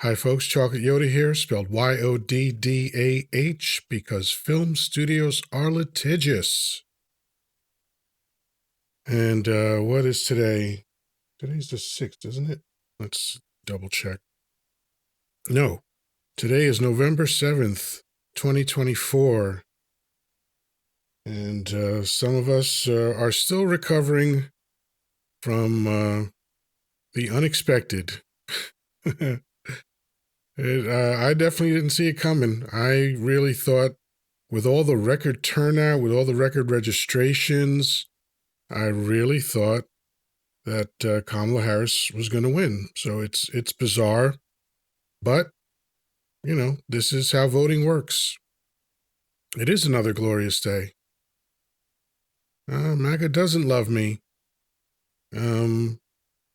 Hi, folks. Chocolate Yoddah here, spelled Yoddah, because film studios are litigious. And what is today? Today's the 6th, isn't it? Let's double check. No, today is November 7th, 2024. And some of us are still recovering from the unexpected. I definitely didn't see it coming. I really thought, with all the record turnout, with all the record registrations, I really thought that Kamala Harris was going to win. So it's bizarre, but this is how voting works. It is another glorious day. MAGA doesn't love me.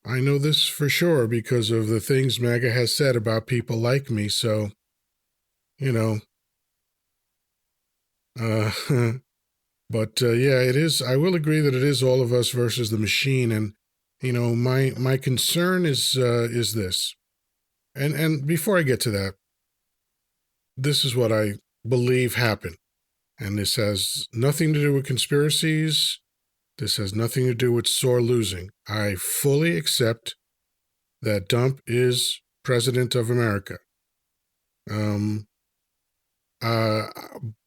I know this for sure because of the things MAGA has said about people like me. So, but yeah, it is. I will agree that it is all of us versus the machine. And, my concern is this. And before I get to that, this is what I believe happened. And this has nothing to do with conspiracies. This has nothing to do with sore losing. I fully accept that Dump is president of America.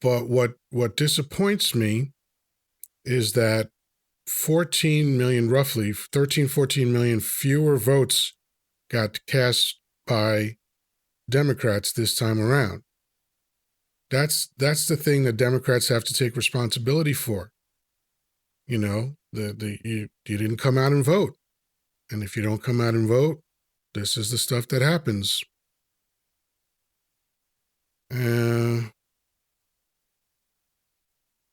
But what disappoints me is that 14 million, roughly 13, 14 million fewer votes got cast by Democrats this time around. That's the thing that Democrats have to take responsibility for. You didn't come out and vote. And if you don't come out and vote, this is the stuff that happens.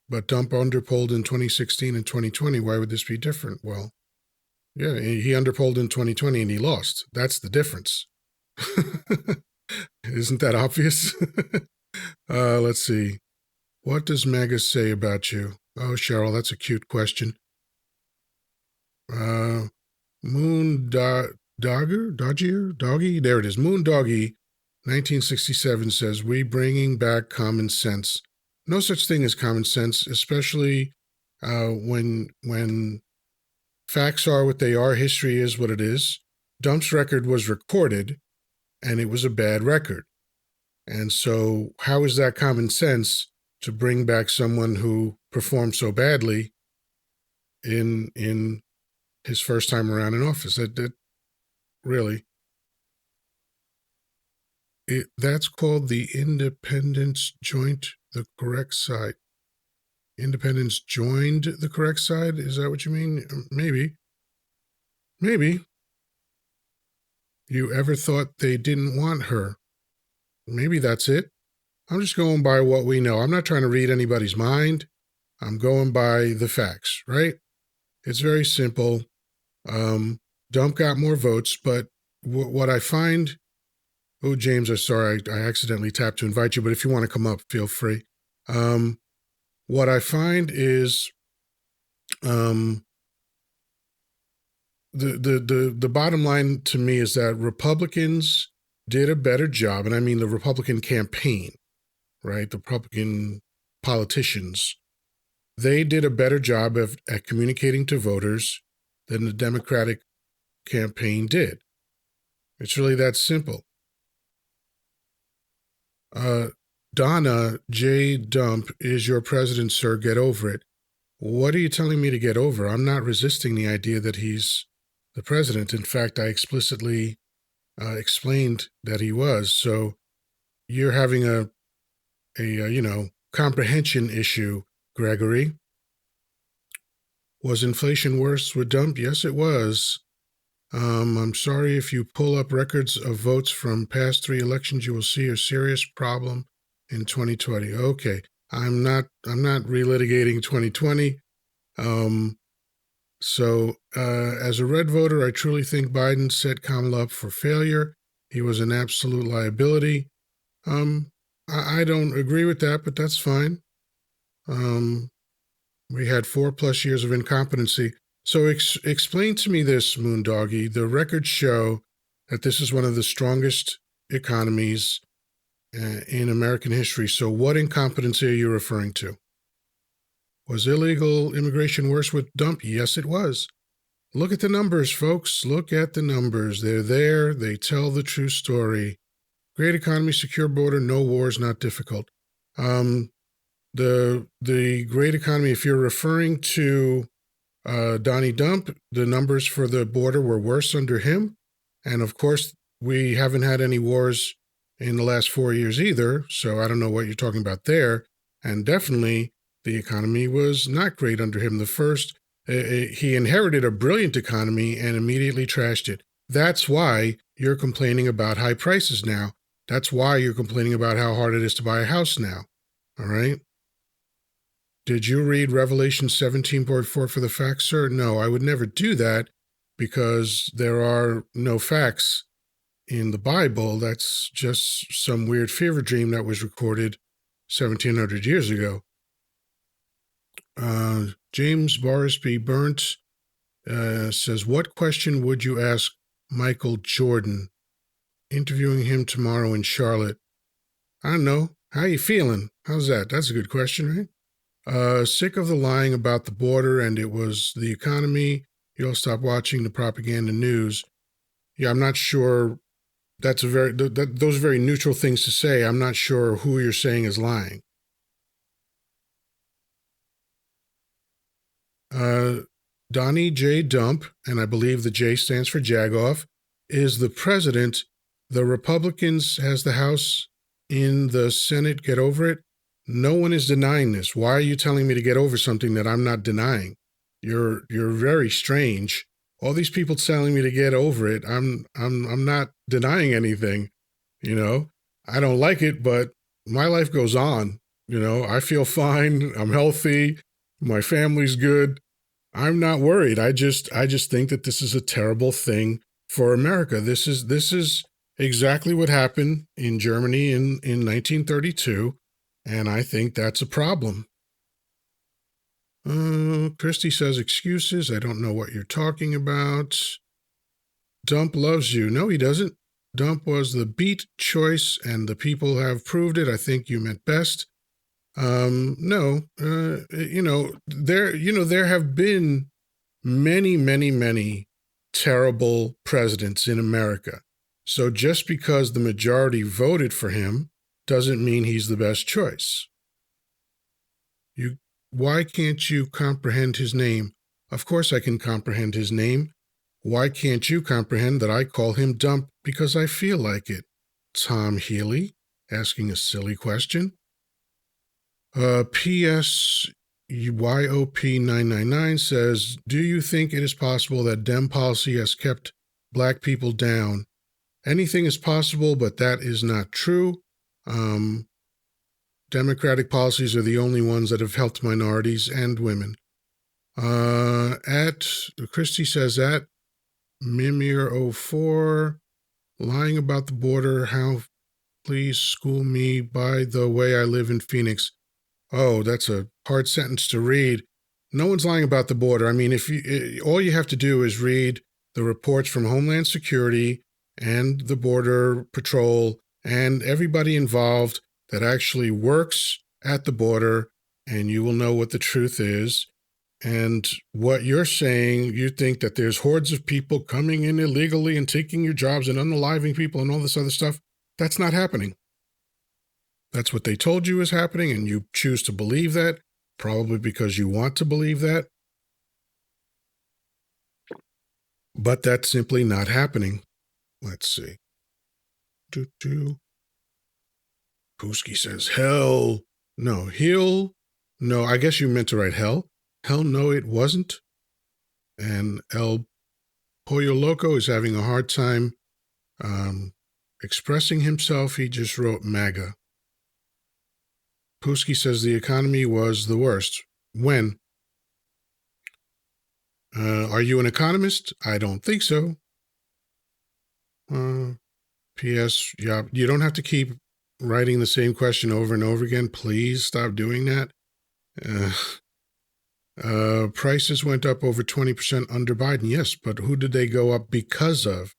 But Dump underpolled in 2016 and 2020. Why would this be different? Well, yeah, he underpolled in 2020 and he lost. That's the difference. Isn't that obvious? Let's see. What does MAGA say about you? Oh, Cheryl, that's a cute question. Moon Doggy? There it is. Moon Doggy, 1967 says, "We bringing back common sense. No such thing as common sense, especially when facts are what they are, history is what it is. Dump's record was recorded, and it was a bad record. And so how is that common sense to bring back someone who performed so badly in his first time around in office? That really... That's called the independents joint the correct side. Independents joined the correct side? Is that what you mean? Maybe. You ever thought they didn't want her? Maybe that's it. I'm just going by what we know. I'm not trying to read anybody's mind. I'm going by the facts, right? It's very simple. Dump got more votes, but what I find... Oh, James, I'm sorry, I accidentally tapped to invite you, but if you want to come up, feel free. What I find is the bottom line to me is that Republicans did a better job, and I mean the Republican campaign, right? The Republican politicians. They did a better job at communicating to voters than the Democratic campaign did. It's really that simple. Donna J. Dump is your president, sir. Get over it. What are you telling me to get over? I'm not resisting the idea that he's the president. In fact, I explicitly explained that he was. So you're having a comprehension issue, Gregory. Was inflation worse with Dump? Yes, it was. I'm sorry, if you pull up records of votes from past 3 elections, you will see a serious problem in 2020. Okay, I'm not relitigating 2020. So as a red voter, I truly think Biden set Kamala up for failure. He was an absolute liability. I don't agree with that, but that's fine. We had 4+ years of incompetency. So explain to me this, Moondoggy. The records show that this is one of the strongest economies in American history. So what incompetency are you referring to? Was illegal immigration worse with Dump? Yes, it was. Look at the numbers, folks. Look at the numbers. They're there. They tell the true story. Great economy, secure border, no wars, not difficult. The great economy, if you're referring to Donnie Dump, the numbers for the border were worse under him. And of course, we haven't had any wars in the last 4 years either. So I don't know what you're talking about there. And definitely the economy was not great under him. He inherited a brilliant economy and immediately trashed it. That's why you're complaining about high prices now. That's why you're complaining about how hard it is to buy a house now. All right? Did you read Revelation 17.4 for the facts, sir? No, I would never do that because there are no facts in the Bible. That's just some weird fever dream that was recorded 1,700 years ago. James Boris B. Burnt says, what question would you ask Michael Jordan? Interviewing him tomorrow in Charlotte. I don't know. How you feeling? How's that? That's a good question, right? Sick of the lying about the border and it was the economy. You'll stop watching the propaganda news. Yeah, I'm not sure. Those are very neutral things to say. I'm not sure who you're saying is lying. Donnie J. Dump, and I believe the J stands for Jagoff, is the president. The Republicans has the House in the Senate. Get over it. No one is denying this. Why are you telling me to get over something that I'm not denying? You're very strange. All these people telling me to get over it. I'm not denying anything. You know, I don't like it, but my life goes on. You know, I feel fine. I'm healthy. My family's good. I'm not worried. I just think that this is a terrible thing for America. This is exactly what happened in Germany in 1932, and I think that's a problem. Christy says excuses. I don't know what you're talking about. Dump loves you. No, he doesn't. Dump was the beat choice, and the people have proved it. I think you meant best. No, there have been many terrible presidents in America. So just because the majority voted for him doesn't mean he's the best choice. Why can't you comprehend his name? Of course I can comprehend his name. Why can't you comprehend that I call him Dump because I feel like it? Tom Healy, asking a silly question. P.S. YOP999 says, do you think it is possible that Dem policy has kept black people down? Anything is possible, but that is not true. Democratic policies are the only ones that have helped minorities and women. Christy says at Mimir04, lying about the border, how, please school me. By the way, I live in Phoenix. Oh, that's a hard sentence to read. No one's lying about the border. I mean, all you have to do is read the reports from Homeland Security and the Border Patrol and everybody involved that actually works at the border, and you will know what the truth is. And what you're saying, you think that there's hordes of people coming in illegally and taking your jobs and unaliving people and all this other stuff. That's not happening. That's what they told you is happening, and you choose to believe that, probably because you want to believe that. But that's simply not happening. Let's see. Pooski says, hell. No, no, I guess you meant to write hell. Hell no, it wasn't. And El Pollo Loco is having a hard time expressing himself. He just wrote MAGA. Pooski says the economy was the worst. When? Are you an economist? I don't think so. P.S. Yeah, you don't have to keep writing the same question over and over again. Please stop doing that. Prices went up over 20% under Biden. Yes, but who did they go up because of?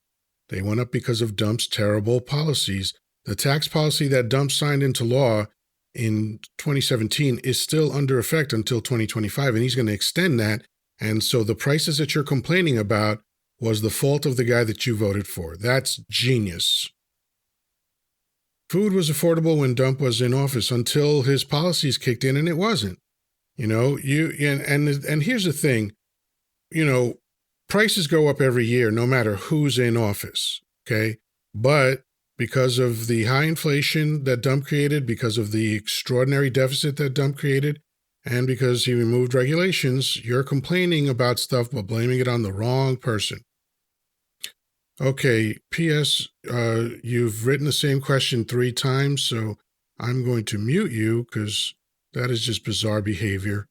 They went up because of Dump's terrible policies. The tax policy that Dump signed into law in 2017 is still under effect until 2025, and he's going to extend that. And so the prices that you're complaining about was the fault of the guy that you voted for. That's genius. Food was affordable when Dump was in office until his policies kicked in, and it wasn't. And here's the thing, prices go up every year, no matter who's in office. Okay. But because of the high inflation that Dump created, because of the extraordinary deficit that Dump created, and because he removed regulations, you're complaining about stuff but blaming it on the wrong person. Okay. P.S. You've written the same question 3 times, so I'm going to mute you because that is just bizarre behavior.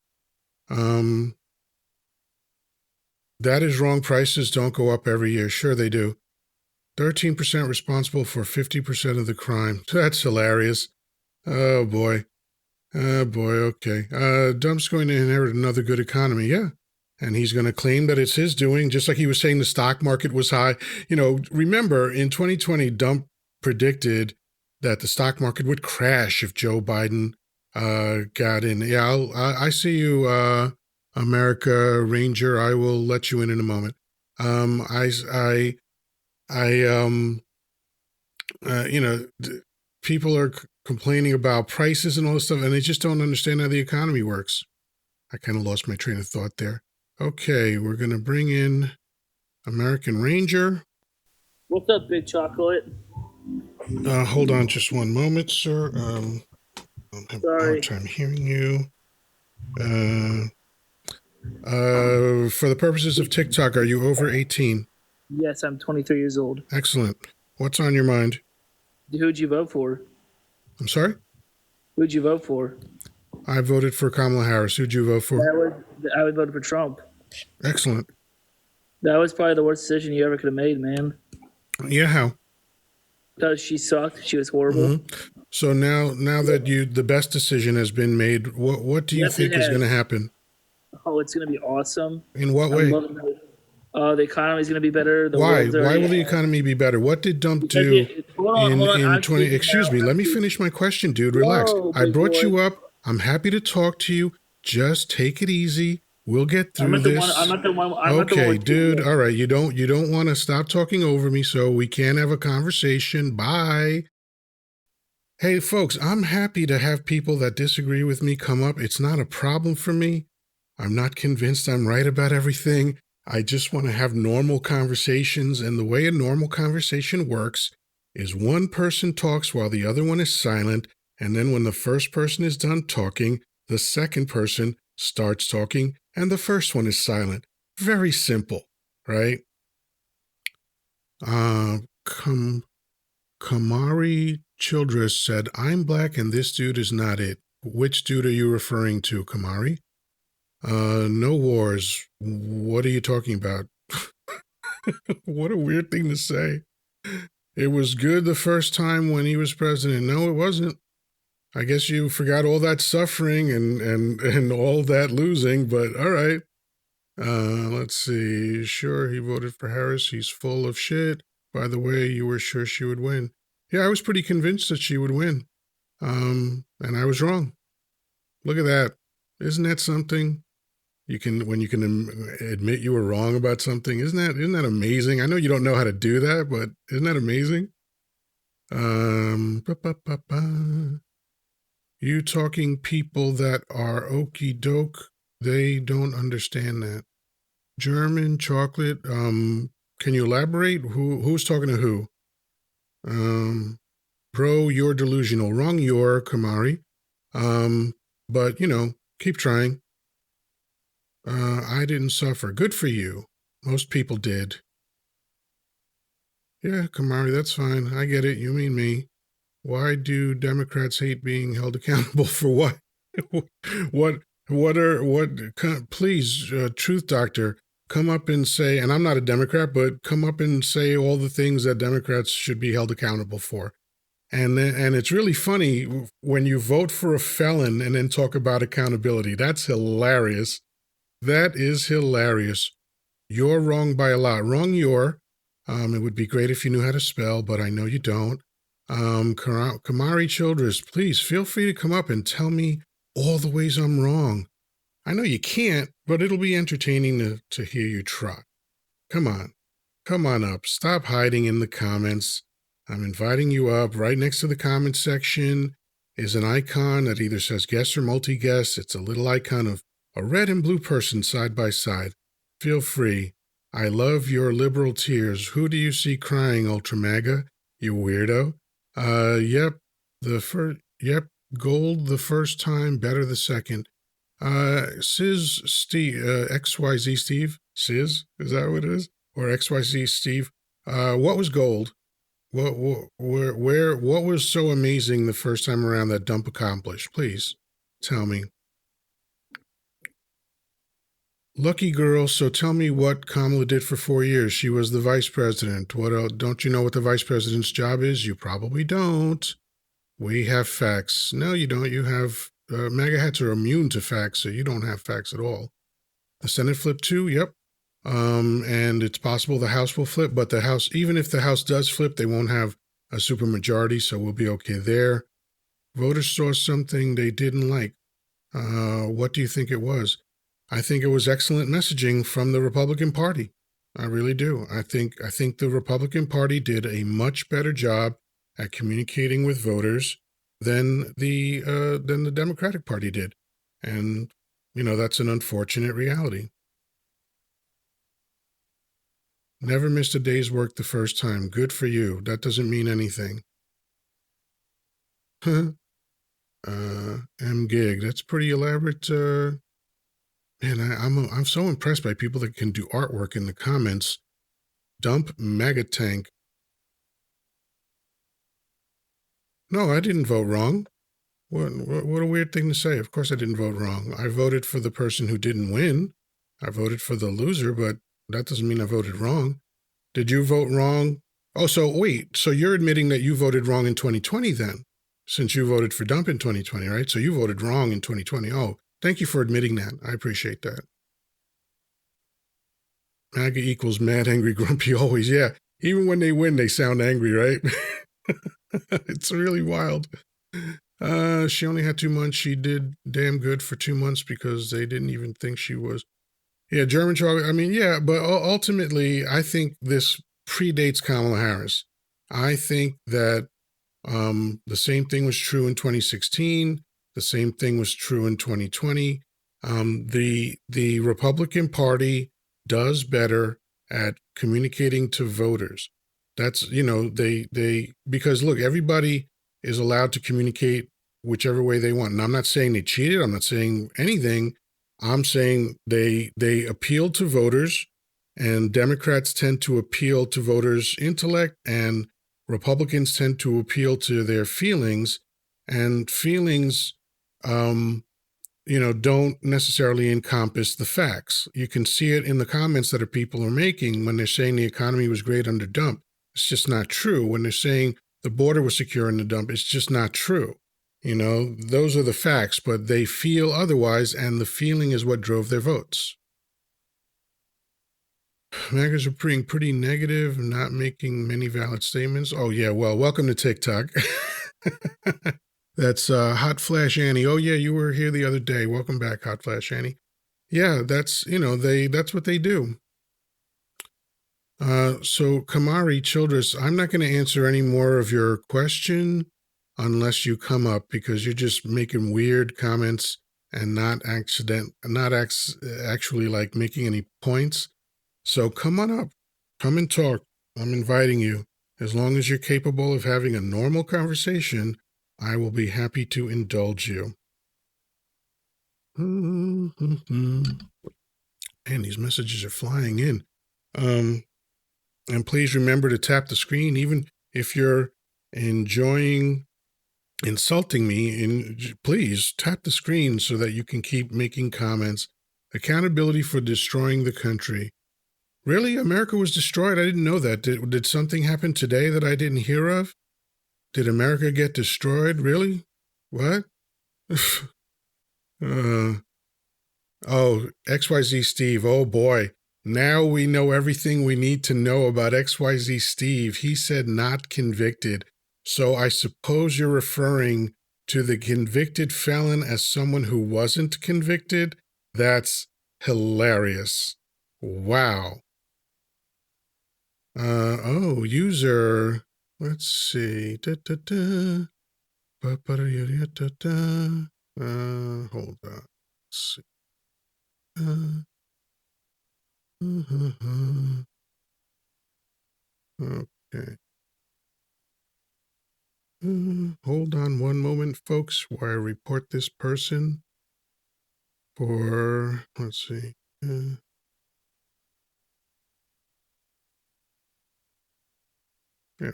That is wrong. Prices don't go up every year. Sure they do. 13% responsible for 50% of the crime. That's hilarious. Oh, boy. Oh, boy. Okay. Dump's going to inherit another good economy. Yeah. And he's going to claim that it's his doing, just like he was saying the stock market was high. Remember, in 2020, Dump predicted that the stock market would crash if Joe Biden got in. Yeah, I see you, America Ranger. I will let you in a moment. People are complaining about prices and all this stuff, and they just don't understand how the economy works. I kind of lost my train of thought there. Okay, we're going to bring in American Ranger. What's up, Big Chocolate? Hold on just one moment, sir. I have a hard time hearing you. For the purposes of TikTok, are you over 18? Yes, I'm 23 years old. Excellent. What's on your mind? Who'd you vote for? I'm sorry? Who'd you vote for? I voted for Kamala Harris. Who'd you vote for? I would vote for Trump. Excellent. That was probably the worst decision you ever could have made, man. Yeah, how? Because she sucked. She was horrible. Mm-hmm. So now that the best decision has been made, what do you think is going to happen? Oh, it's going to be awesome. In what way? The economy is going to be better. Why? Why will the economy be better? What did Dump do in 20? Excuse me. Let me finish my question, dude. Relax. I brought you up. I'm happy to talk to you. Just take it easy. We'll get through this. Okay, dude. All right. You don't want to stop talking over me, so we can have a conversation. Bye. Hey, folks, I'm happy to have people that disagree with me come up. It's not a problem for me. I'm not convinced I'm right about everything. I just want to have normal conversations, and the way a normal conversation works is one person talks while the other one is silent, and then when the first person is done talking, the second person starts talking, and the first one is silent. Very simple, right? Kamari Childress said, I'm black and this dude is not it. Which dude are you referring to, Kamari? No wars. What are you talking about? What a weird thing to say. It was good the first time when he was president. No, it wasn't. I guess you forgot all that suffering and all that losing, but all right. Let's see. Sure, he voted for Harris. He's full of shit. By the way, you were sure she would win. Yeah, I was pretty convinced that she would win. And I was wrong. Look at that. Isn't that something? When you can admit you were wrong about something, isn't that amazing? I know you don't know how to do that, but isn't that amazing? You talking people that are okie doke, they don't understand that. German chocolate. Can you elaborate? Who's talking to who? Bro, you're delusional. Wrong, you're Kamari. But keep trying. I didn't suffer. Good for you. Most people did. Yeah, Kamari, that's fine. I get it. You mean me. Why do Democrats hate being held accountable for what? Please, Truth Doctor, come up and say, and I'm not a Democrat, but come up and say all the things that Democrats should be held accountable for. And it's really funny when you vote for a felon and then talk about accountability. That's hilarious. That is hilarious. You're wrong by a lot. Wrong, you're. It would be great if you knew how to spell, but I know you don't. Kamari Childress, please feel free to come up and tell me all the ways I'm wrong. I know you can't, but it'll be entertaining to hear you try. Come on. Come on up. Stop hiding in the comments. I'm inviting you up. Right next to the comment section is an icon that either says guest or multi-guest. It's a little icon of a red and blue person side by side. Feel free. I love your liberal tears. Who do you see crying, Ultra MAGA? You weirdo. Yep. Gold the first time, better the second. Sis Steve, XYZ Steve? Sis? Is that what it is? Or XYZ Steve? What was gold? What was so amazing the first time around that Dump accomplished? Please tell me. Lucky girl, so tell me what Kamala did for 4 years. She was the vice president. What else? Don't you know what the vice president's job is? You probably don't. We have facts. No, you don't. You have MAGA hats are immune to facts, so you don't have facts at all. The Senate flip too. Yep. And it's possible the House will flip, but the House, even if the House does flip, they won't have a supermajority, so we'll be okay there. Voters saw something they didn't like. What do you think it was? I think it was excellent messaging from the Republican Party. I really do. I think the Republican Party did a much better job at communicating with voters than the Democratic Party did, and that's an unfortunate reality. Never missed a day's work the first time. Good for you. That doesn't mean anything. M-Gig. That's pretty elaborate. Man, I'm so impressed by people that can do artwork in the comments. Dump MAGA tank. No, I didn't vote wrong. What a weird thing to say. Of course I didn't vote wrong. I voted for the person who didn't win. I voted for the loser, but that doesn't mean I voted wrong. Did you vote wrong? Oh, so wait. So you're admitting that you voted wrong in 2020 then, since you voted for Dump in 2020, right? So you voted wrong in 2020. Oh, thank you for admitting that. I appreciate that. MAGA equals mad, angry, grumpy always. Yeah. Even when they win, they sound angry, right? It's really wild. She only had 2 months. She did damn good for 2 months because they didn't even think she was. Yeah, German chocolate. I mean, yeah, but ultimately, I think this predates Kamala Harris. I think that the same thing was true in 2016. The same thing was true in 2020. The Republican Party does better at communicating to voters. That's, because look, everybody is allowed to communicate whichever way they want. And I'm not saying they cheated. I'm not saying anything. I'm saying they appeal to voters, and Democrats tend to appeal to voters' intellect, and Republicans tend to appeal to their feelings, and feelings, don't necessarily encompass the facts. You can see it in the comments that people are making when they're saying the economy was great under Dump. It's just not true. When they're saying the border was secure in the Dump, it's just not true. Those are the facts, but they feel otherwise, and the feeling is what drove their votes. MAGAs are being pretty negative, not making many valid statements. Oh, yeah, well, welcome to TikTok. That's Hot Flash Annie. Oh, yeah, you were here the other day. Welcome back, Hot Flash Annie. Yeah, that's what they do. So Kamari Childress, I'm not going to answer any more of your question unless you come up, because you're just making weird comments and not actually like making any points. So come on up, come and talk. I'm inviting you. As long as you're capable of having a normal conversation, I will be happy to indulge you. And these messages are flying in. And please remember to tap the screen, even if you're enjoying insulting me. Please tap the screen so that you can keep making comments. Accountability for destroying the country. Really? America was destroyed? I didn't know that. Did something happen today that I didn't hear of? Did America get destroyed? Really? What? Oh, XYZ Steve. Oh, boy. Now we know everything we need to know about XYZ Steve. He said not convicted. So I suppose you're referring to the convicted felon as someone who wasn't convicted? That's hilarious. Wow. User. Let's see. Hold on. Let's see. Okay. Hold on one moment, folks, while I report this person for, let's see. There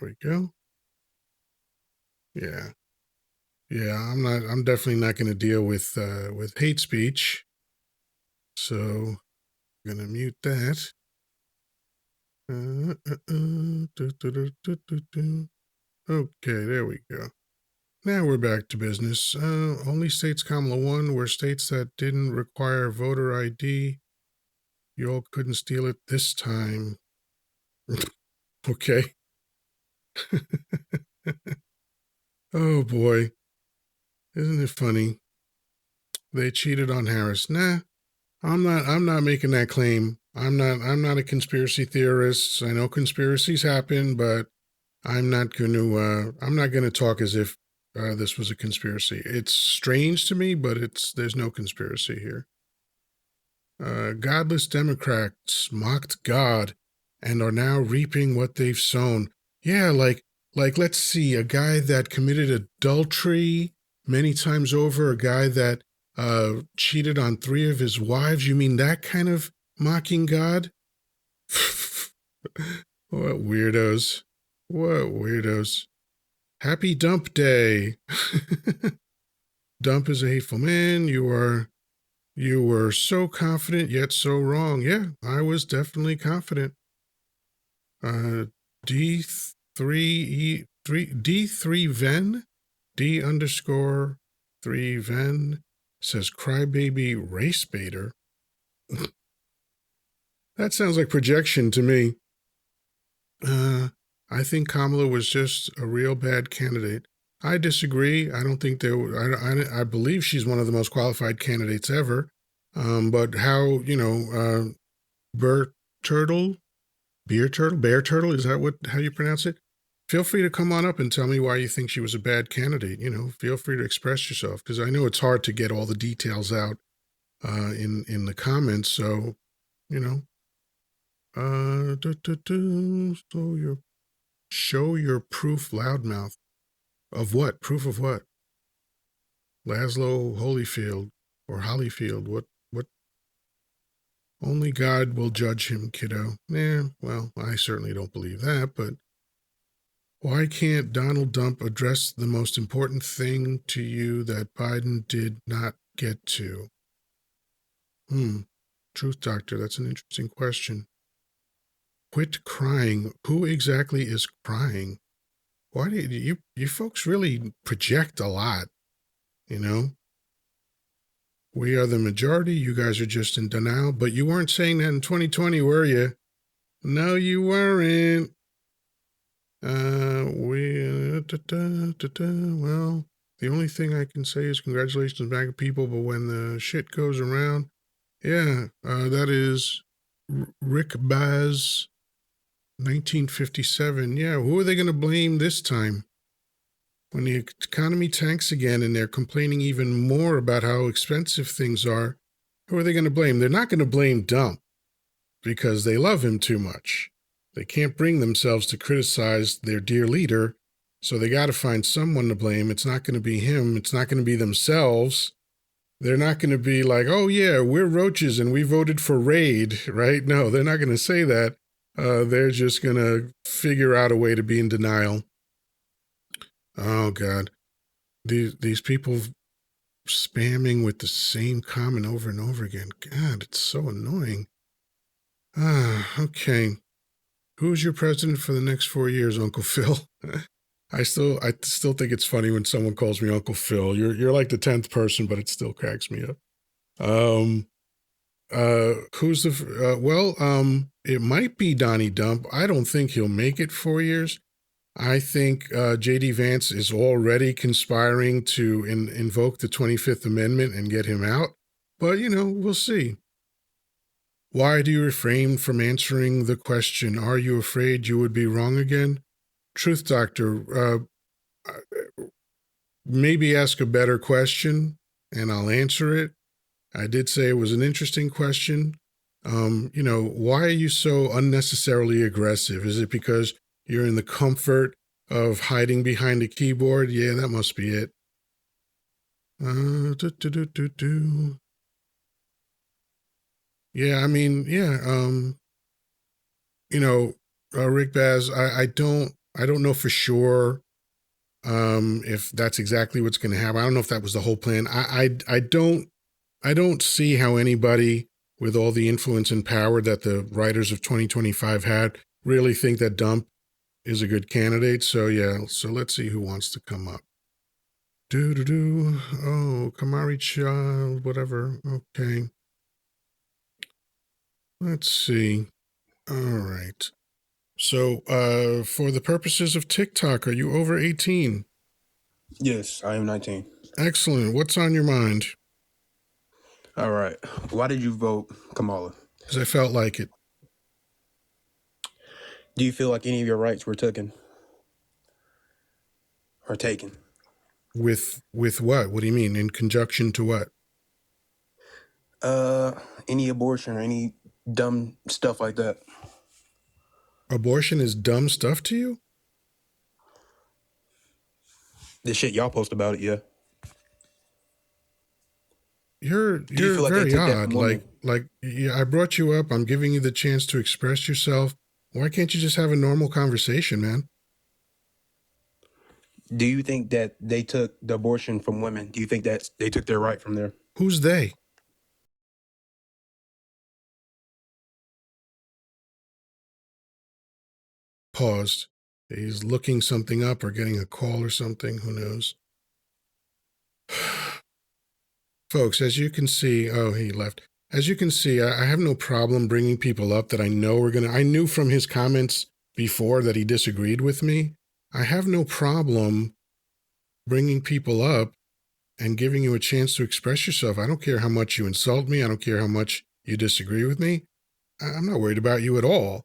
we go. Yeah. Yeah, I'm definitely not going to deal with hate speech. So I'm going to mute that. Okay, there we go. Now we're back to business. Only states Kamala won were states that didn't require voter ID. You all couldn't steal it this time. Okay. Oh boy. Isn't it funny? They cheated on Harris. Nah, I'm not making that claim. I'm not a conspiracy theorist. I know conspiracies happen, but I'm not gonna talk as if this was a conspiracy. It's strange to me, but there's no conspiracy here. Godless Democrats mocked God and are now reaping what they've sown. Yeah, like let's see, a guy that committed adultery many times over, a guy that cheated on 3 of his wives. You mean that kind of mocking God? What weirdos. What weirdos. Happy Dump Day. Dump is a hateful man. You were so confident yet so wrong. Yeah, I was definitely confident. D3 Ven, D underscore 3 Ven says crybaby race baiter. That sounds like projection to me. I think Kamala was just a real bad candidate. I disagree. I don't think I believe she's one of the most qualified candidates ever. But how, Bear Turtle, is that how you pronounce it? Feel free to come on up and tell me why you think she was a bad candidate. Feel free to express yourself, because I know it's hard to get all the details out in the comments. So, show your proof, loudmouth. Of what? Proof of what? Laszlo Holyfield or Hollyfield? What? Only God will judge him, kiddo. Well, I certainly don't believe that, but why can't Donald Dump address the most important thing to you that Biden did not get to? Truth Doctor, that's an interesting question. Quit crying. Who exactly is crying? Why do you folks really project a lot? We are the majority. You guys are just in denial. But you weren't saying that in 2020, were you? No, you weren't. Well, the only thing I can say is congratulations back to people, but when the shit goes around, yeah, that is Rick Baz, 1957. Yeah, who are they going to blame this time? When the economy tanks again and they're complaining even more about how expensive things are, who are they going to blame? They're not going to blame Dump because they love him too much. They can't bring themselves to criticize their dear leader, so they got to find someone to blame. It's not going to be him. It's not going to be themselves. They're not going to be like, oh, yeah, we're roaches and we voted for Raid, right? No, they're not going to say that. They're just going to figure out a way to be in denial. Oh, God. These people spamming with the same comment over and over again. God, it's so annoying. Okay. Who's your president for the next 4 years, Uncle Phil? I still think it's funny when someone calls me Uncle Phil. You're like the 10th person, but it still cracks me up. Who's the, it might be Donnie Dump. I don't think he'll make it 4 years. I think J.D. Vance is already conspiring to invoke the 25th Amendment and get him out. But, we'll see. Why do you refrain from answering the question? Are you afraid you would be wrong again? Truth Doctor, maybe ask a better question and I'll answer it. I did say it was an interesting question. Why are you so unnecessarily aggressive? Is it because you're in the comfort of hiding behind a keyboard? Yeah, that must be it. Yeah, I mean, yeah. Rick Baz, I don't know for sure if that's exactly what's going to happen. I don't know if that was the whole plan. I don't see how anybody with all the influence and power that the writers of 2025 had really think that Dump is a good candidate. So yeah, so let's see who wants to come up. Oh, Kamari Child, whatever. Okay. Let's see. All right. So, for the purposes of TikTok, are you over 18? Yes, I am 19. Excellent. What's on your mind? All right. Why did you vote Kamala? Because I felt like it. Do you feel like any of your rights were taken? Or taken? With what? What do you mean? In conjunction to what? Any abortion or any dumb stuff like that. Abortion is dumb stuff to you? The shit y'all post about it, yeah. You're Do you feel like they very took that odd. from women? Yeah, I brought you up. I'm giving you the chance to express yourself. Why can't you just have a normal conversation, man? Do you think that they took the abortion from women? Do you think that they took their right from there? Who's they? Paused. He's looking something up or getting a call or something. Who knows? Folks, as you can see, oh, he left. As you can see, I have no problem bringing people up that I know are going to. I knew from his comments before that he disagreed with me. I have no problem bringing people up and giving you a chance to express yourself. I don't care how much you insult me. I don't care how much you disagree with me. I'm not worried about you at all.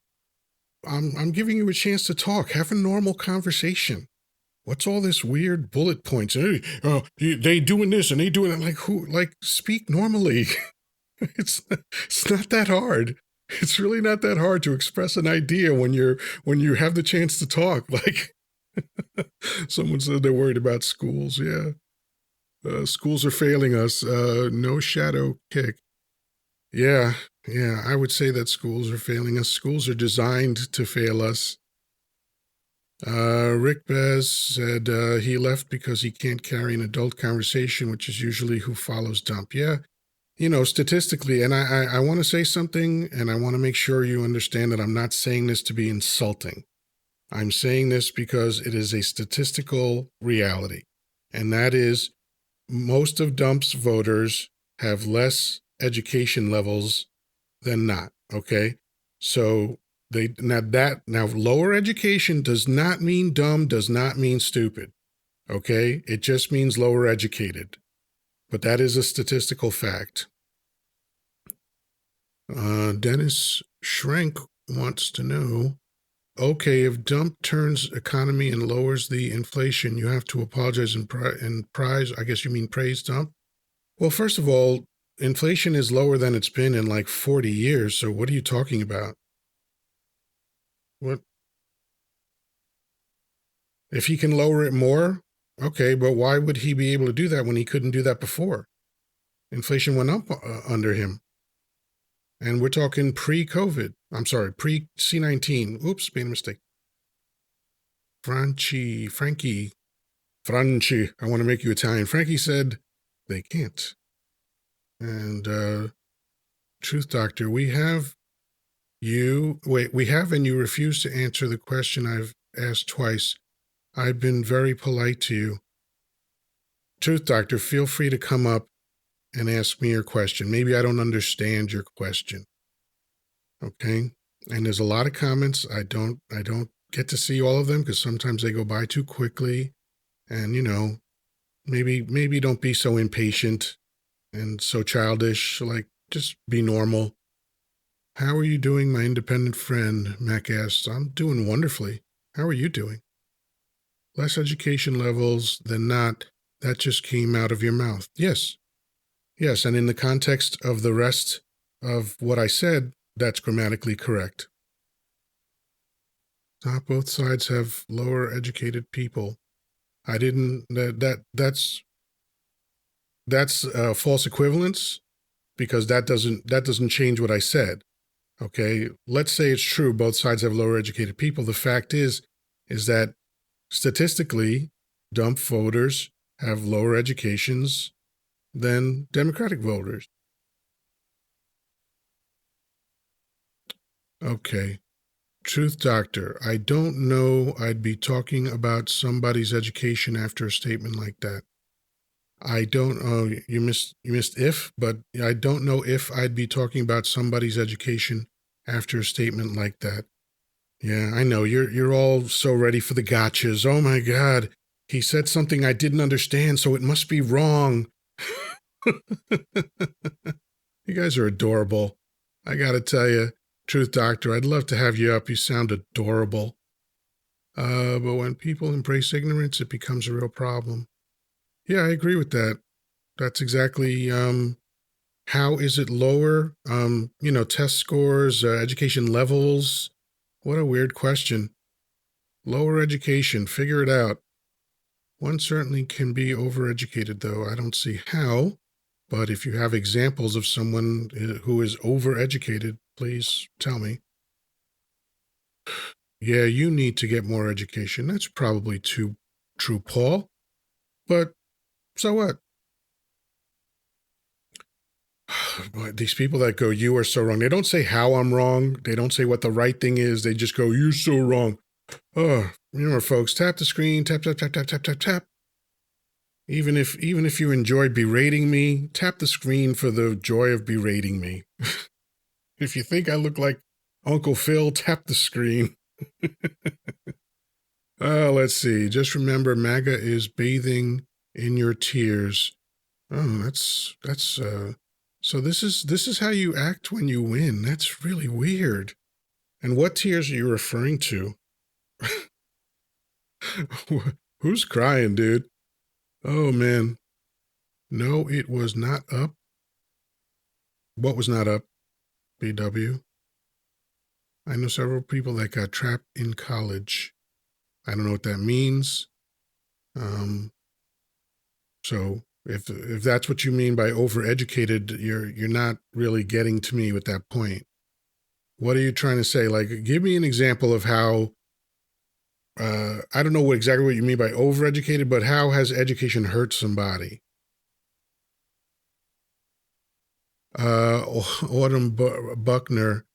I'm giving you a chance to talk. Have a normal conversation. What's all this weird bullet points? Hey, they doing this and they doing it. Like who? Like speak normally. It's not that hard. It's really not that hard to express an idea when you have the chance to talk. Like someone said they're worried about schools. Yeah, schools are failing us. No shadow kick. Yeah, I would say that schools are failing us. Schools are designed to fail us. Rick Bez said he left because he can't carry an adult conversation, which is usually who follows Dump. Yeah, statistically, and I want to say something, and I want to make sure you understand that I'm not saying this to be insulting. I'm saying this because it is a statistical reality, and that is most of Dump's voters have less education levels than not. Okay, so now lower education does not mean dumb, does not mean stupid. Okay, it just means lower educated, but that is a statistical fact. Dennis Schrank wants to know, okay, if Dump turns economy and lowers the inflation, you have to apologize and prize, I guess you mean praise Dump? Well, first of all, inflation is lower than it's been in like 40 years, so what are you talking about? What? If he can lower it more, okay, but why would he be able to do that when he couldn't do that before? Inflation went up under him. And we're talking pre-COVID. I'm sorry, pre-C19. Oops, made a mistake. Franchi, I want to make you Italian. Frankie said they can't. And Truth Doctor, we have and you refuse to answer the question I've asked twice. I've been very polite to you. Truth Doctor, feel free to come up and ask me your question. Maybe I don't understand your question. Okay? And there's a lot of comments. I don't get to see all of them because sometimes they go by too quickly. And maybe don't be so impatient and so childish. Like, just be normal. How are you doing, my independent friend? Mac asks. I'm doing wonderfully. How are you doing? Less education levels than not. That just came out of your mouth. Yes. Yes, and in the context of the rest of what I said, that's grammatically correct. Not both sides have lower educated people. I didn't. That's false equivalence, because that doesn't change what I said. Okay, let's say it's true. Both sides have lower educated people. The fact is that statistically, dump voters have lower educations than Democratic voters. Okay. Truth Doctor, I don't know I'd be talking about somebody's education after a statement like that. I don't know, you missed if, but I don't know if I'd be talking about somebody's education after a statement like that. Yeah, I know, you're all so ready for the gotchas. Oh my God, he said something I didn't understand, so it must be wrong. You guys are adorable. I gotta tell you, Truth Doctor, I'd love to have you up. You sound adorable. But when people embrace ignorance, it becomes a real problem. Yeah, I agree with that. That's exactly, how is it lower? Test scores, education levels. What a weird question. Lower education, figure it out. One certainly can be overeducated, though. I don't see how. But if you have examples of someone who is overeducated, please tell me. Yeah, you need to get more education. That's probably too true, Paul. But so what? These people that go, you are so wrong. They don't say how I'm wrong. They don't say what the right thing is. They just go, you're so wrong. Oh, remember, folks, tap the screen, tap, tap, tap, tap, tap, tap, tap. Even if you enjoy berating me, tap the screen for the joy of berating me. If you think I look like Uncle Phil, tap the screen. Let's see. Just remember, MAGA is bathing in your tears. Oh, that's so this is how you act when you win. That's really weird. And what tears are you referring to? Who's crying, dude? Oh man. No, it was not up. What was not up? BW. I know several people that got trapped in college. I don't know what that means. So if that's what you mean by overeducated, you're not really getting to me with that point. What are you trying to say? Like, give me an example of how. I don't know exactly what you mean by overeducated, but how has education hurt somebody? Autumn Buckner,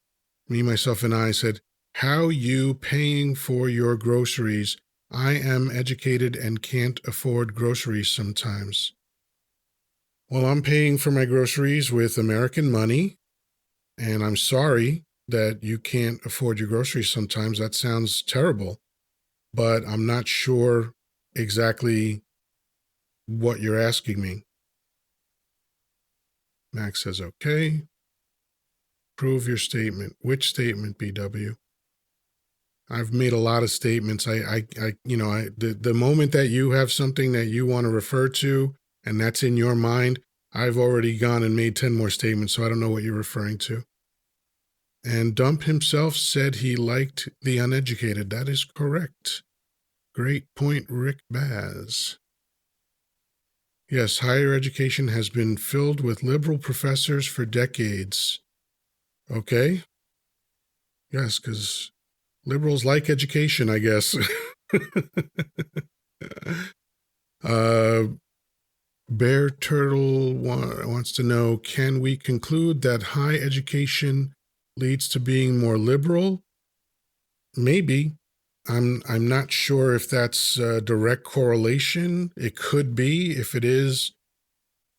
me, myself, and I said, how you paying for your groceries? I am educated and can't afford groceries sometimes. Well, I'm paying for my groceries with American money, and I'm sorry that you can't afford your groceries sometimes. That sounds terrible, but I'm not sure exactly what you're asking me. Max says, okay. Prove your statement. Which statement, BW? I've made a lot of statements. The moment that you have something that you want to refer to and that's in your mind, I've already gone and made 10 more statements, so I don't know what you're referring to. And Dump himself said he liked the uneducated. That is correct. Great point, Rick Baz. Yes, higher education has been filled with liberal professors for decades. Okay. Yes, because liberals like education, I guess. Bear Turtle wants to know, can we conclude that high education leads to being more liberal? Maybe. I'm not sure if that's a direct correlation. It could be. If it is,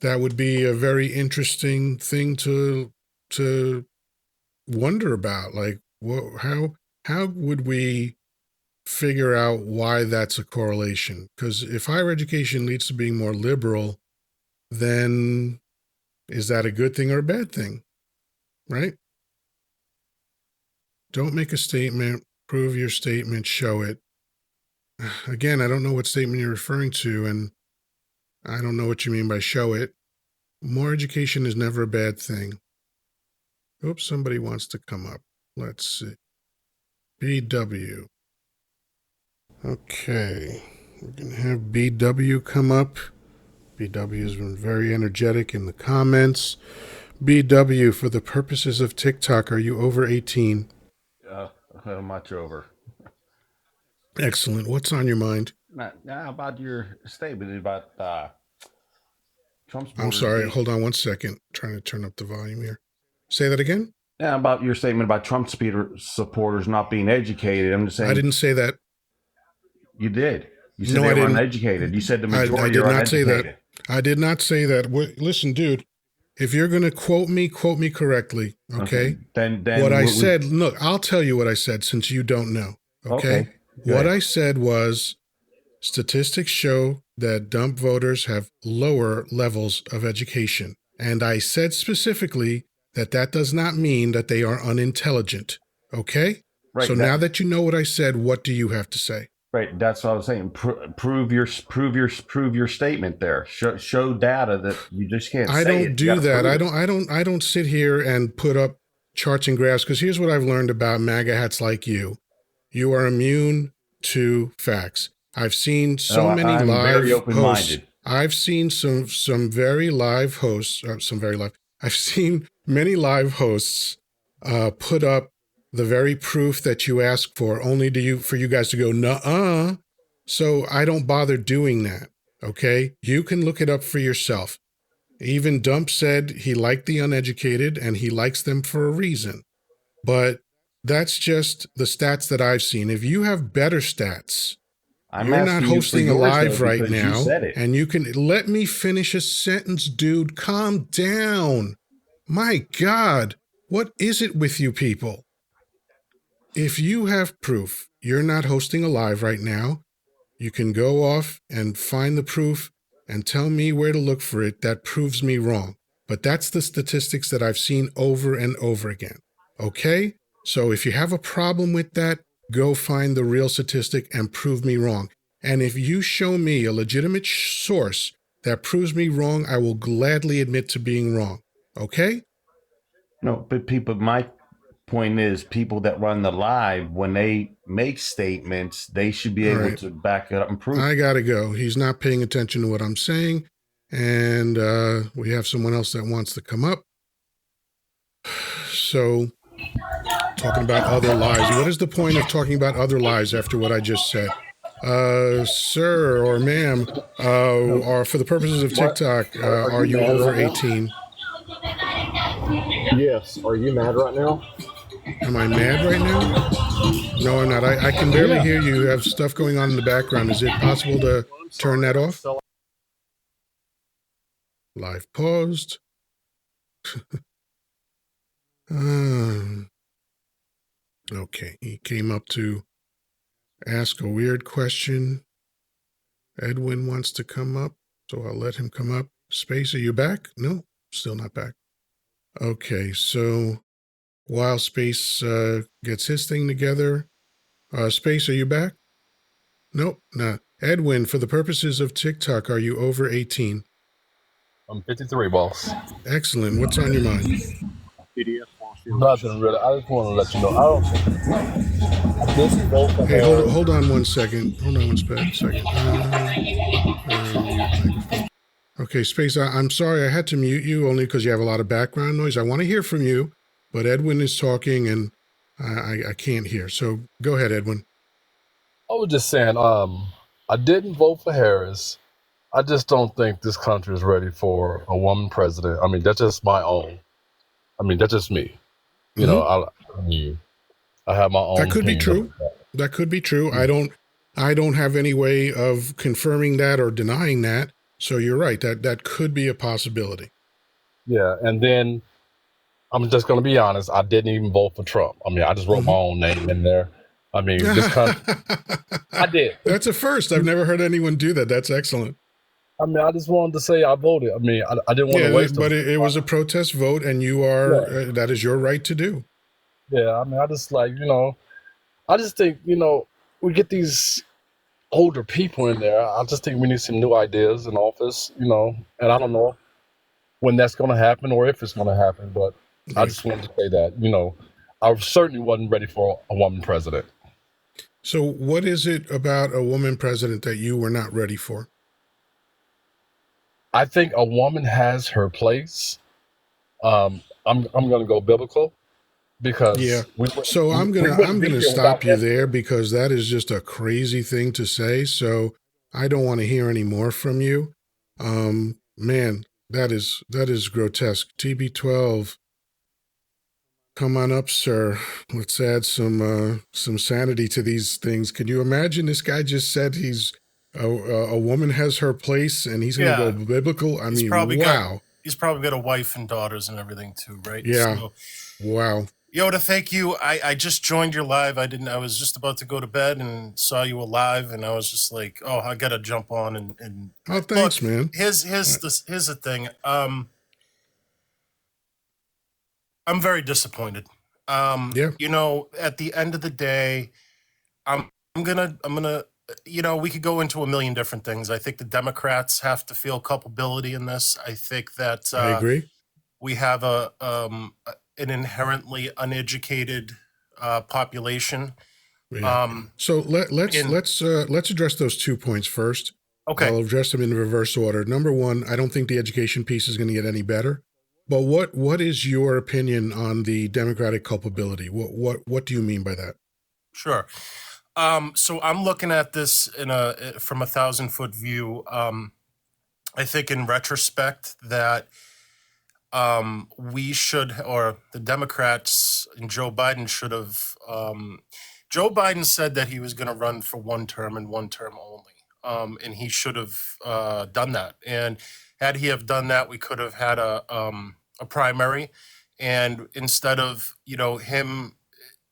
that would be a very interesting thing to wonder about. Like, how would we figure out why that's a correlation? Because if higher education leads to being more liberal, then is that a good thing or a bad thing? Right? Don't make a statement, prove your statement, show it. Again, I don't know what statement you're referring to, and I don't know what you mean by show it. More education is never a bad thing. Oops, somebody wants to come up. Let's see. BW. Okay. We're going to have BW come up. BW has been very energetic in the comments. BW, for the purposes of TikTok, are you over 18? Much over. Excellent. What's on your mind? Now about your statement about Trump's. I'm sorry. Hold on one second. Trying to turn up the volume here. Say that again? Yeah, about your statement about Trump supporters not being educated. I'm just saying. I didn't say that. You did. You said No, they I were didn't. uneducated. You said the I majority did are not say uneducated. that. I did not say that. Listen, dude, if you're going to quote me correctly, okay? Then what I said, look, I'll tell you what I said since you don't know, okay? What I said was statistics show that dump voters have lower levels of education. And I said specifically that that does not mean that they are unintelligent, okay? Right, so now that you know what I said, what do you have to say? Right, that's what I was saying. Prove your statement there. Show data that you just can't. I say don't it. do that. I don't sit here and put up charts and graphs, because here's what I've learned about MAGA hats like you. You are immune to facts. I've seen so many I'm live very open-minded. hosts. I've seen some very live hosts. I've seen many live hosts put up the very proof that you ask for, only for you guys to go, nuh-uh. So I don't bother doing that. Okay, you can look it up for yourself. Even Dump said he liked the uneducated, and he likes them for a reason. But that's just the stats that I've seen. If you have better stats, you're not hosting a live right now, and you can let me finish a sentence, dude. Calm down. My God, what is it with you people? If you have proof you're not hosting a live right now, you can go off and find the proof and tell me where to look for it. That proves me wrong. But that's the statistics that I've seen over and over again. Okay? So if you have a problem with that, go find the real statistic and prove me wrong. And if you show me a legitimate source that proves me wrong, I will gladly admit to being wrong. Okay? No, but my point is, people that run the live, when they make statements, they should be able to back it up and prove it. I gotta go. He's not paying attention to what I'm saying. And we have someone else that wants to come up. So, talking about other lies. What is the point of talking about other lies after what I just said? Sir or ma'am, or for the purposes of TikTok, are you over 18? Yes. Are you mad right now? Am I mad right now? No, I'm not. I can barely hear you. You have stuff going on in the background. Is it possible to turn that off? Live paused. Okay, he came up to ask a weird question. Edwin wants to come up, so I'll let him come up. Space, are you back? No, still not back. Okay, so while Space gets his thing together, Space, are you back? Nope, nah. Edwin, for the purposes of TikTok, are you over 18? I'm 53, boss. Excellent. What's on your mind? Nothing really. I just want to let you know. I didn't vote for Hey, Harris. hold on one second. Hold on one second. Okay, Space, I'm sorry I had to mute you only because you have a lot of background noise. I want to hear from you, but Edwin is talking and I can't hear. So go ahead, Edwin. I was just saying, I didn't vote for Harris. I just don't think this country is ready for a woman president. I mean, that's just my own. I mean, that's just me. You know, I have my own. That could be true. That could be true. I don't have any way of confirming that or denying that. So you're right. That could be a possibility. Yeah, and then I'm just going to be honest. I didn't even vote for Trump. I mean, I just wrote my own name in there. I mean, this country, I did. That's a first. I've never heard anyone do that. That's excellent. I mean, I just wanted to say I voted. I mean, I didn't want to waste. But it was a protest vote, and you are that is your right to do. Yeah, I mean, I just like I just think we get these older people in there. I just think we need some new ideas in office. And I don't know when that's going to happen or if it's going to happen, but I just wanted to say that I certainly wasn't ready for a woman president. So, what is it about a woman president that you were not ready for? I think a woman has her place. I'm going to go biblical because So I'm gonna stop you there because that is just a crazy thing to say. So I don't want to hear any more from you. Man, that is grotesque. TB12. Come on up, sir. Let's add some sanity to these things. Can you imagine? This guy just said he's a woman has her place, and he's going to go biblical. I mean, wow. He's probably got a wife and daughters and everything too, right? Yeah. So, wow. Yoddah, thank you. I just joined your live. I was just about to go to bed and saw you alive, and I was just like, oh, I gotta jump on and oh, thanks, look, man. Here's the thing. I'm very disappointed. At the end of the day, I'm gonna we could go into a million different things. I think the Democrats have to feel culpability in this. I think that I agree. We have an inherently uneducated population. Yeah. So let's address those 2 points first. Okay. I'll address them in reverse order. Number one, I don't think the education piece is going to get any better. But what is your opinion on the Democratic culpability? What do you mean by that? Sure. So I'm looking at this from a 1,000-foot view. I think in retrospect that we should, or the Democrats and Joe Biden should have. Joe Biden said that he was going to run for one term and one term only, and he should have done that. And had he have done that, we could have had a primary, and instead of him,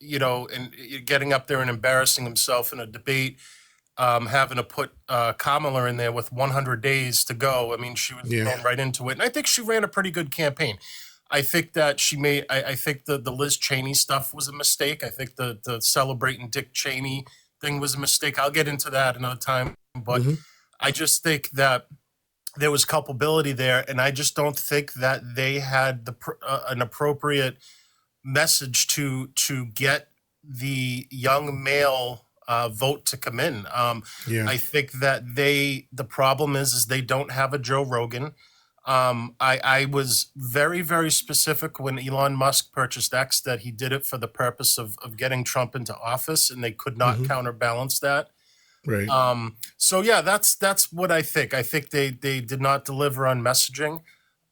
and getting up there and embarrassing himself in a debate. Having to put Kamala in there with 100 days to go. I mean, she was thrown right into it. And I think she ran a pretty good campaign. I think that she made, I think the Liz Cheney stuff was a mistake. I think the celebrating Dick Cheney thing was a mistake. I'll get into that another time. But I just think that there was culpability there. And I just don't think that they had an appropriate message to get the young male vote to come in. I think that the problem is they don't have a Joe Rogan. I was very, very specific when Elon Musk purchased X that he did it for the purpose of getting Trump into office, and they could not counterbalance that. Right. So yeah, that's what I think. I think they did not deliver on messaging.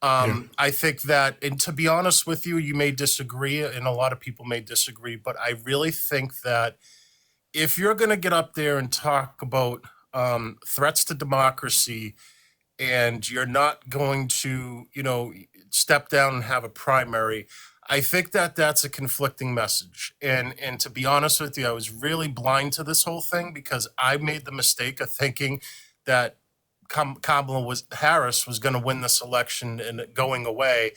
I think that, and to be honest with you, you may disagree, and a lot of people may disagree, but I really think that if you're going to get up there and talk about threats to democracy, and you're not going to, step down and have a primary, I think that that's a conflicting message. And to be honest with you, I was really blind to this whole thing because I made the mistake of thinking that Kamala Harris was going to win this election and going away.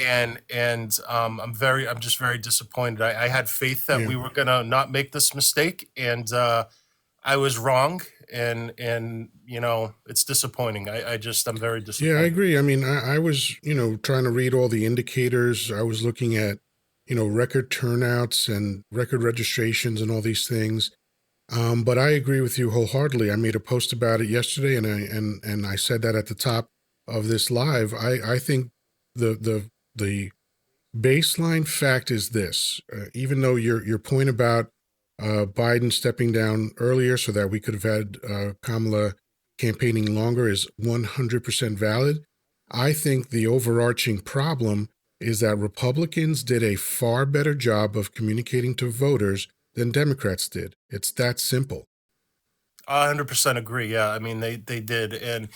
And I'm just very disappointed. I had faith that we were going to not make this mistake, and I was wrong. And it's disappointing. I'm very disappointed. Yeah, I agree. I mean, I was, trying to read all the indicators. I was looking at, record turnouts and record registrations and all these things. But I agree with you wholeheartedly. I made a post about it yesterday, and I said that at the top of this live. I think the baseline fact is this: even though your point about Biden stepping down earlier so that we could have had Kamala campaigning longer is 100% valid, I think the overarching problem is that Republicans did a far better job of communicating to voters than Democrats did. It's that simple. 100% agree. Yeah, I mean they did, and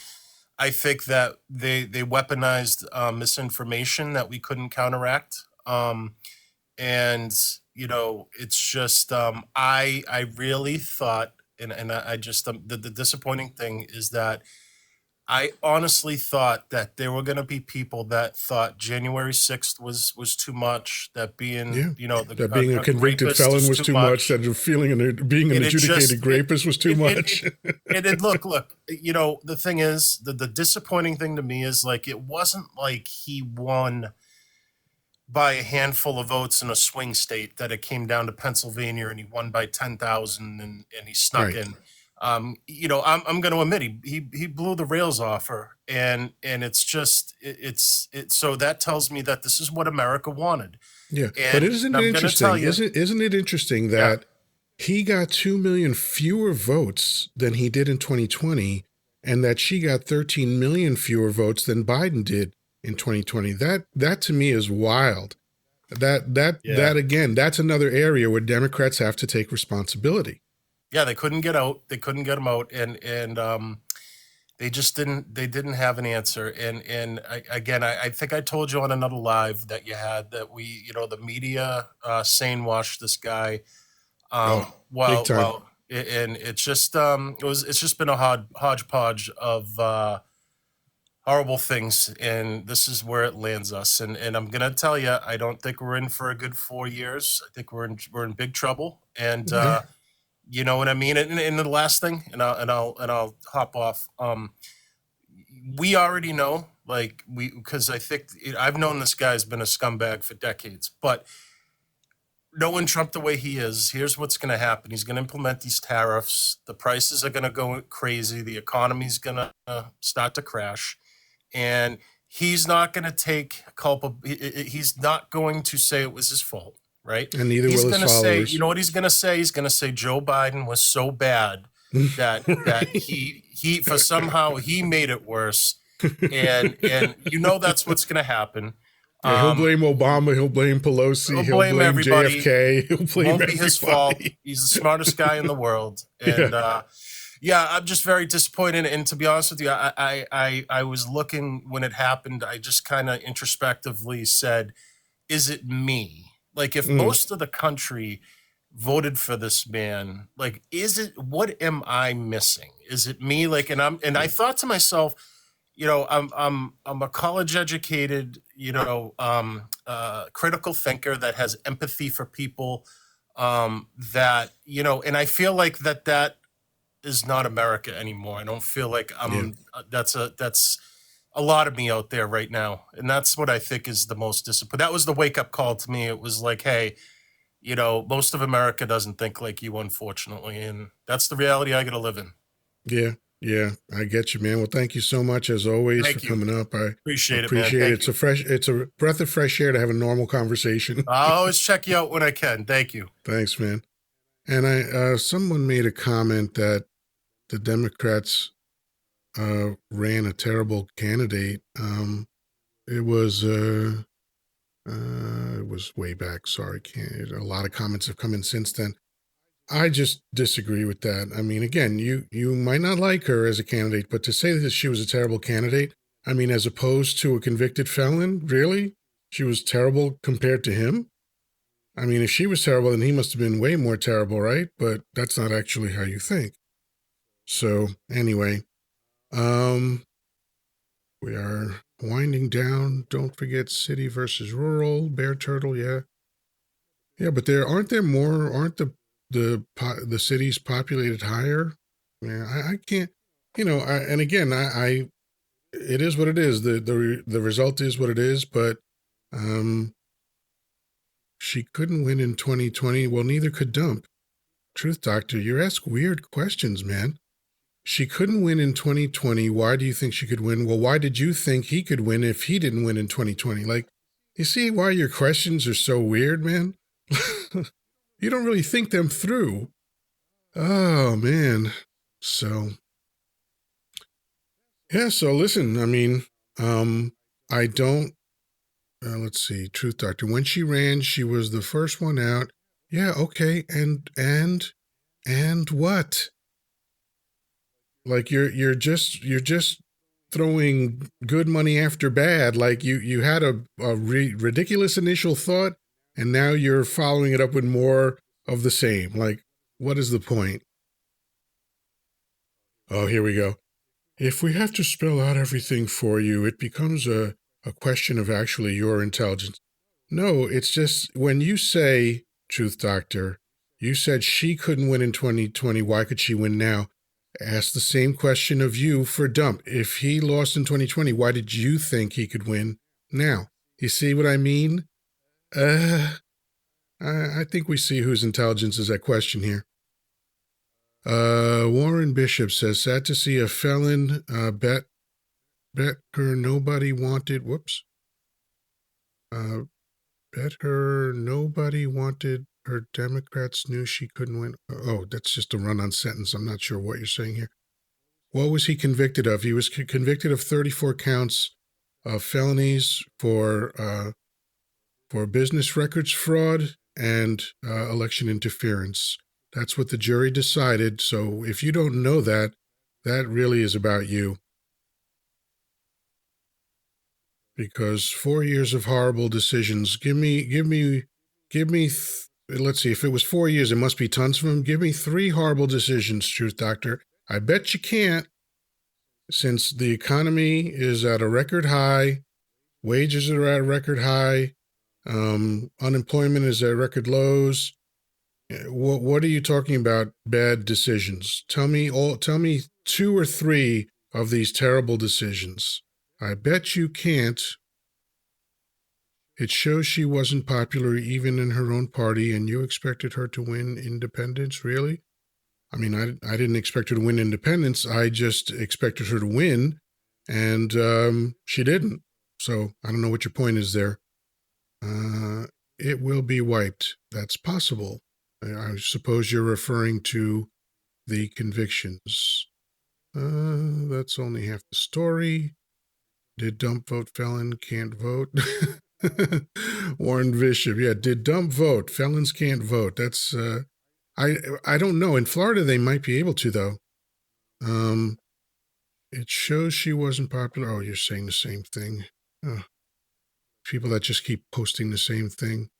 I think that they weaponized misinformation that we couldn't counteract. And it's just I really thought, and I just the disappointing thing is that I honestly thought that there were going to be people that thought January 6th was too much, that being, Yeah. the That being a convicted rapist felon is was too much. That being an And it just adjudicated rapist was too much. look, the thing is, the disappointing thing to me is, like, it wasn't like he won by a handful of votes in a swing state, that it came down to Pennsylvania and he won by 10,000 and he snuck Right. in. I'm going to admit he blew the rails off her, and it's just it's so that tells me that this is what America wanted. Yeah, And but isn't it I'm going to tell interesting? you, Isn't it interesting that he got 2 million fewer votes than he did in 2020, and that she got 13 million fewer votes than Biden did in 2020? That to me is wild. That again, that's another area where Democrats have to take responsibility. yeah, they couldn't get out. They couldn't get him out, and they just didn't. They didn't have an answer. And I think I told you on another live that you had, that the media sane washed this guy. Big time. And it's just it's just been a hodgepodge of horrible things, and this is where it lands us. And I'm gonna tell you, I don't think we're in for a good 4 years. I think we're in big trouble. And Yeah. you know what I mean? And the last thing, and I'll hop off. We already know, like, because I think I've known this guy's been a scumbag for decades, but knowing Trump the way he is, here's what's going to happen. He's going to implement these tariffs. The prices are going to go crazy. The economy's going to start to crash, and he's not going to take he's not going to say it was his fault. Right. And neither He's will his going to say, followers. you know what he's going to say? He's going to say Joe Biden was so bad that he for somehow he made it worse. And that's what's going to happen. Yeah, he'll blame Obama. He'll blame Pelosi. He'll blame everybody. JFK. He'll blame Won't everybody. be his fault. He's the smartest guy in the world. And I'm just very disappointed. And to be honest with you, I was looking when it happened. I just kind of introspectively said, is it me? Like, if most of the country voted for this man, like, what am I missing? Is it me? Like, and I thought to myself, I'm a college educated, critical thinker that has empathy for people, that, and I feel like that is not America anymore. I don't feel like that's a lot of me out there right now. And that's what I think is the most disappointing. That was the wake up call to me. It was like, hey, most of America doesn't think like you, unfortunately. And that's the reality I got to live in. Yeah, I get you, man. Well, thank you so much as always for coming up. I appreciate it, man. Thank you. It's a breath of fresh air to have a normal conversation. I always check you out when I can. Thank you. Thanks, man. And someone made a comment that the Democrats ran a terrible candidate. It was way back. Sorry, a lot of comments have come in since then. I just disagree with that. I mean, again, you might not like her as a candidate, but to say that she was a terrible candidate, I mean, as opposed to a convicted felon, really? She was terrible compared to him? I mean, if she was terrible, then he must have been way more terrible, right? But that's not actually how you think. So, anyway, we are winding down. Don't forget city versus rural, bear turtle, yeah. Yeah, but aren't the cities populated higher? Yeah, I can't, and again, it is what it is. The result is what it is, but she couldn't win in 2020. Well, neither could Dump. Truth Doctor, you ask weird questions, man. She couldn't win in 2020. Why do you think she could win? Well, why did you think he could win if he didn't win in 2020? Like, you see why your questions are so weird, man? You don't really think them through. Oh, man. So, yeah, so listen, I mean, I don't, let's see, Truth Doctor, when she ran, she was the first one out. Yeah, okay, and what? Like, you're just throwing good money after bad. Like you had a ridiculous initial thought, and now you're following it up with more of the same. Like, what is the point? Oh, here we go. If we have to spell out everything for you, it becomes a question of actually your intelligence. No, it's just when you say, Truth Doctor, you said she couldn't win in 2020. Why could she win now? Ask the same question of you for Dump. If he lost in 2020, why did you think he could win now? You see what I mean? I think we see whose intelligence is at question here. Warren Bishop says, sad to see a felon bet her nobody wanted. Whoops. Bet her nobody wanted her. Democrats knew she couldn't win. Oh, that's just a run-on sentence. I'm not sure what you're saying here. What was he convicted of? He was convicted of 34 counts of felonies for business records fraud and election interference. That's what the jury decided. So if you don't know that, that really is about you. Because 4 years of horrible decisions. Give me. Let's see. If it was 4 years, it must be tons of them. Give me 3 horrible decisions, Truth Doctor. I bet you can't, since the economy is at a record high, wages are at a record high, unemployment is at record lows. What are you talking about? Bad decisions. Tell me 2 or 3 of these terrible decisions. I bet you can't. It shows she wasn't popular even in her own party, and you expected her to win independence? Really? I mean, I didn't expect her to win independence. I just expected her to win, and she didn't. So I don't know what your point is there. It will be wiped. That's possible. I suppose you're referring to the convictions. That's only half the story. Did Dump vote? Felon can't vote. Warren Bishop. Yeah, did Dump vote? Felons can't vote. That's I don't know. In Florida they might be able to, though. It shows she wasn't popular. Oh, you're saying the same thing. People that just keep posting the same thing.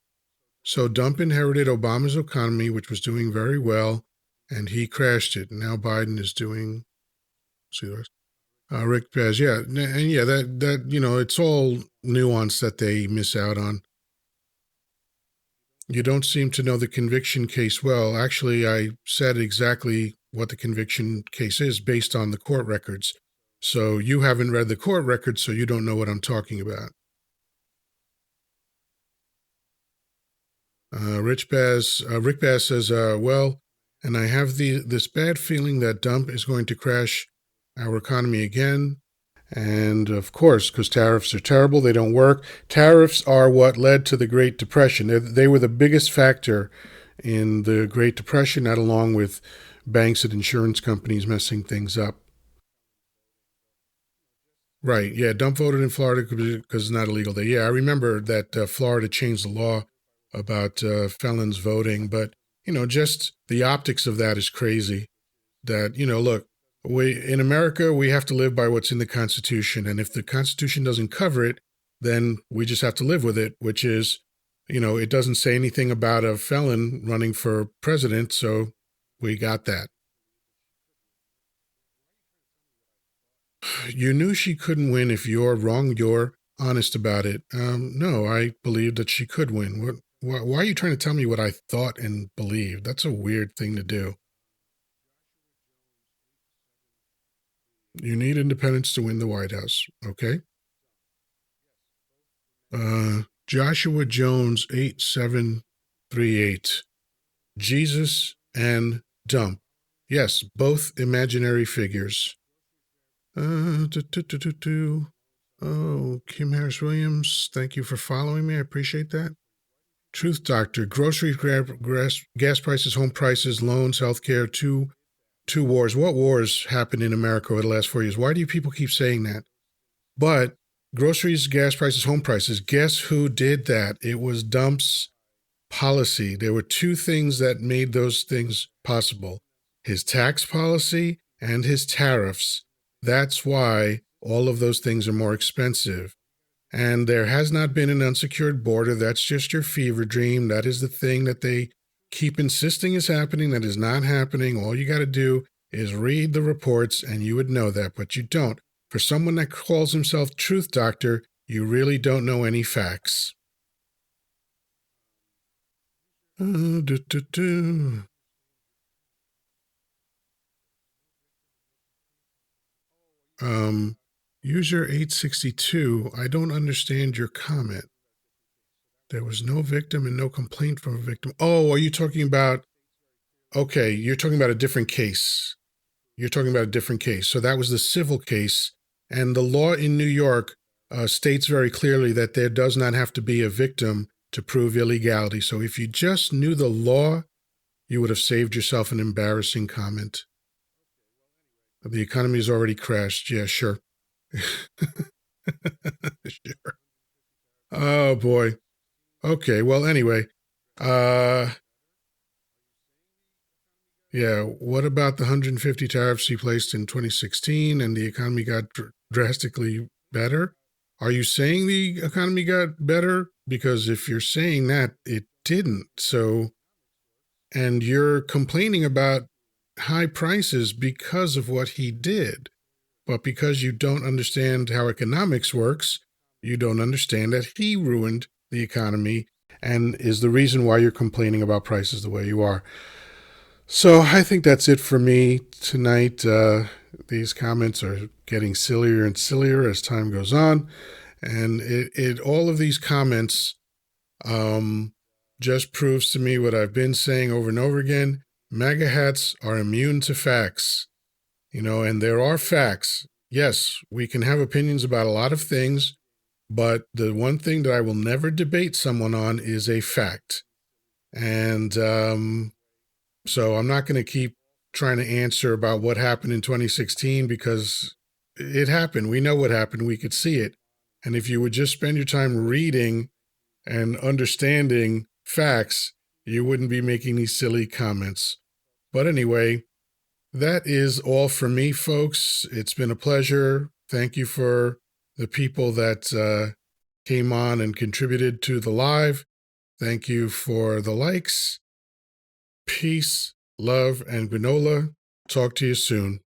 So Dump inherited Obama's economy, which was doing very well, and he crashed it. Now Biden is doing. See the rest. Rick Pez, yeah, and yeah, that it's all nuance that they miss out on. You don't seem to know the conviction case well. Actually, I said exactly what the conviction case is based on the court records. So you haven't read the court records, so you don't know what I'm talking about. Rick Bass says, well, and I have this bad feeling that Dump is going to crash our economy again. And of course, because tariffs are terrible, they don't work. Tariffs are what led to the Great Depression. They were the biggest factor in the Great Depression, that along with banks and insurance companies messing things up. Right, yeah, Dump voted in Florida because it's not illegal there. Yeah, I remember that Florida changed the law about felons voting, but, just the optics of that is crazy. That, look, in America, we have to live by what's in the Constitution. And if the Constitution doesn't cover it, then we just have to live with it, which is, it doesn't say anything about a felon running for president. So we got that. You knew she couldn't win. If you're wrong, you're honest about it. No, I believed that she could win. Why are you trying to tell me what I thought and believed? That's a weird thing to do. You need independence to win the White House, okay? Joshua Jones 8738. Jesus and Dump. Yes, both imaginary figures. Oh, Kim Harris Williams, thank you for following me. I appreciate that. Truth Doctor, groceries, gas prices, home prices, loans, healthcare, two wars. What wars happened in America over the last 4 years? Why do you people keep saying that? But groceries, gas prices, home prices, guess who did that? It was Dump's policy. There were 2 things that made those things possible: his tax policy and his tariffs. That's why all of those things are more expensive. And there has not been an unsecured border. That's just your fever dream. That is the thing that they keep insisting is happening. That is not happening. All you got to do is read the reports and you would know that, but you don't. For someone that calls himself Truth Doctor, you really don't know any facts. User 862, I don't understand your comment. There was no victim and no complaint from a victim. Oh, are you talking about, okay, you're talking about a different case. You're talking about a different case. So that was the civil case. And the law in New York states very clearly that there does not have to be a victim to prove illegality. So if you just knew the law, you would have saved yourself an embarrassing comment. The economy has already crashed. Yeah, sure. Sure. Oh, boy. Okay, well, anyway. Yeah, what about the 150 tariffs he placed in 2016 and the economy got drastically better? Are you saying the economy got better? Because if you're saying that, it didn't. So, and you're complaining about high prices because of what he did. But because you don't understand how economics works, you don't understand that he ruined the economy and is the reason why you're complaining about prices the way you are. So I think that's it for me tonight. These comments are getting sillier and sillier as time goes on. And all of these comments just proves to me what I've been saying over and over again. MAGA hats are immune to facts. And there are facts. Yes, we can have opinions about a lot of things, but the one thing that I will never debate someone on is a fact. And so I'm not going to keep trying to answer about what happened in 2016 because it happened. We know what happened. We could see it. And if you would just spend your time reading and understanding facts, you wouldn't be making these silly comments. But anyway, that is all for me, folks. It's been a pleasure. Thank you for the people that came on and contributed to the live. Thank you for the likes. Peace, love, and granola. Talk to you soon.